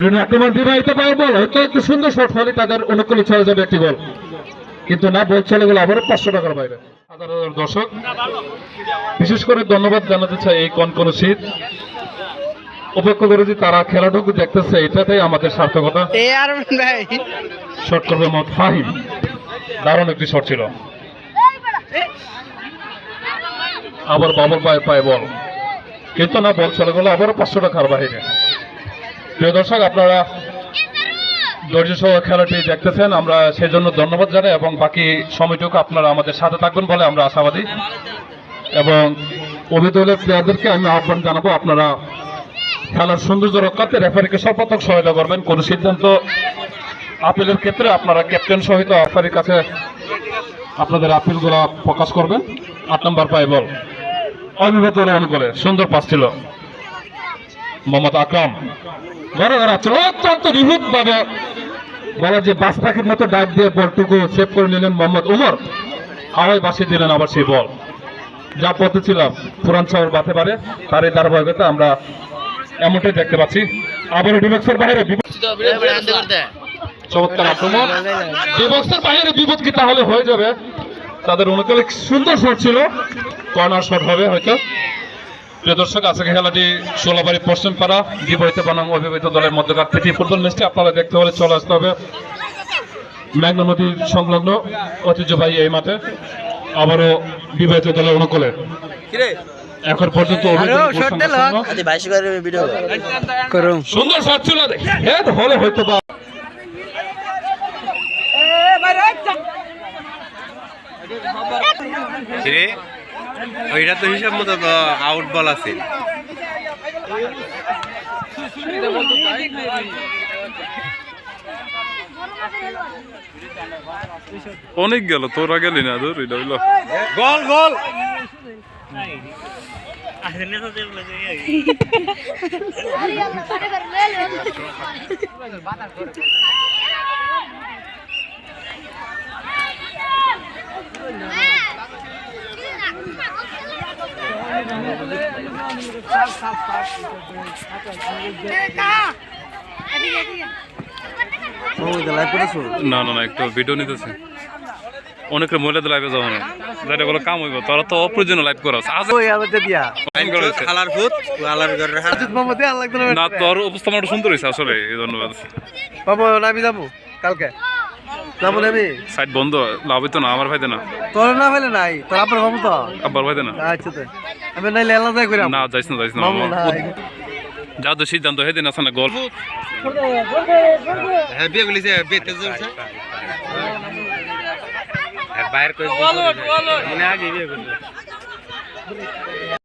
আক্রমণ বিবাহিত পাওয়ার বল হয়তো একটু সুন্দর শট হলে তাদের অনুকূলে চলে যাবে একটি বল, কিন্তু না, বল চলে গেল আবারও 500 টাকার বাইরে। সাধারণ দর্শক, বিশেষ করে ধন্যবাদ জানাতে চাই এই কনকন শীত উপেক্ষা করে যে তারা খেলাটুকু দেখতেছে, এটাতেই আমাদের সার্থকতা। শট করবে মোহাম্মদ ফাহিম, দারুণ একটি শট ছিল। আবার বাবর পায়ে বল, কিন্তু না, বল চলে গেল আবারও 500 টাকার বাইরে। প্রিয় দর্শক, আপনারা ধৈর্য সহ খেলাটি দেখতেছেন, আমরা সেই জন্য ধন্যবাদ জানাই এবং বাকি সময়টুকু আপনারা আমাদের সাথে থাকবেন বলে আমরা আশাবাদী। এবং অভিযোগের প্লেয়ারদেরকে আমি আহ্বান জানাবো, আপনারা খেলার সৌন্দর্য রক্ষার্থে রেফারিকে সর্বাত্মক সহায়তা করবেন। কোন সিদ্ধান্ত আপিলের ক্ষেত্রে আপনারা ক্যাপ্টেন সহিত রেফারির কাছে আপনাদের আপিলগুলো প্রকাশ করবেন। 8 নম্বর পায়ে বল, অবিবাহিত রান করে সুন্দর পাস ছিল মোহাম্মদ আকরাম। অত্যন্ত নিখুঁত ভাবে বলা যে বাস পাখির মতো ডাক দিয়ে বলটুকু সেভ করে নিলেন মোহাম্মদ উমর, হাওয়ায় বাসিয়ে দিলেন আবার সেই বল। যা পথে ছিলাম পুরান শহর বাতে পারে, তার এই ধারাবাহিকতা আমরা এমনটাই দেখতে পাচ্ছি। আবার ডিবক্সের বাইরে চমৎকার আক্রমণ, ডিবক্সের বাইরে বিপদ কি তাহলে হয়ে যাবে তাদের অনুকূলে। সুন্দর শট ছিল, কর্নার শট হবে হয়তো। প্রিয় দর্শক, আজকে খেলাটি ষোলাবাড়ি পশ্চিম পাড়া বিবাহিত বনাম অবিবাহিত দলের মধ্যকার প্রীতি ফুটবল ম্যাচটি আপনারা দেখতে হলে চলে আসতে হবে মেঘনা নদীর সংলগ্ন ঐতিহ্যবাহী এই মাঠে। আবারও বিবাহিত দলের অনুকূলে এখন পর্যন্ত সুন্দর শট ছিল, হলে হয়তো বা ওইটা তো হিসাব মতো তো আউট বল আছে। অনেক গেল, তোরা গেলি না ধর, এটা হইল গোল গোল। না না না, একটু ভিডিও নিতেছে অনেকের মহিলাদের লাইভে যাওয়া না, যেটা বলে কাম হইব, তোরা তো অপ্রয়োজনীয় লাইভ করাস। না, তোর উপস্থাপনাটা সুন্দর হয়েছে আসলে, এই ধন্যবাদ। আমি যাবো কালকে, যাবো নেবি সাইড বন্ধ, লাভ হইতো না আমার ভাইতে না, তোর না ফেলে নাই, তোর আপনার বাবু তো আব্বার ভাইতে না। আচ্ছা, আমি নাই লেলা যাই করি না, যাইস না যা তো সিদ্ধান্ত হেদিন আছে না গল্প। হ্যাঁ, বিয়ে বলিছে বিয়েতে চলছে বাইরে কই মনে আগে বিয়ে করবে।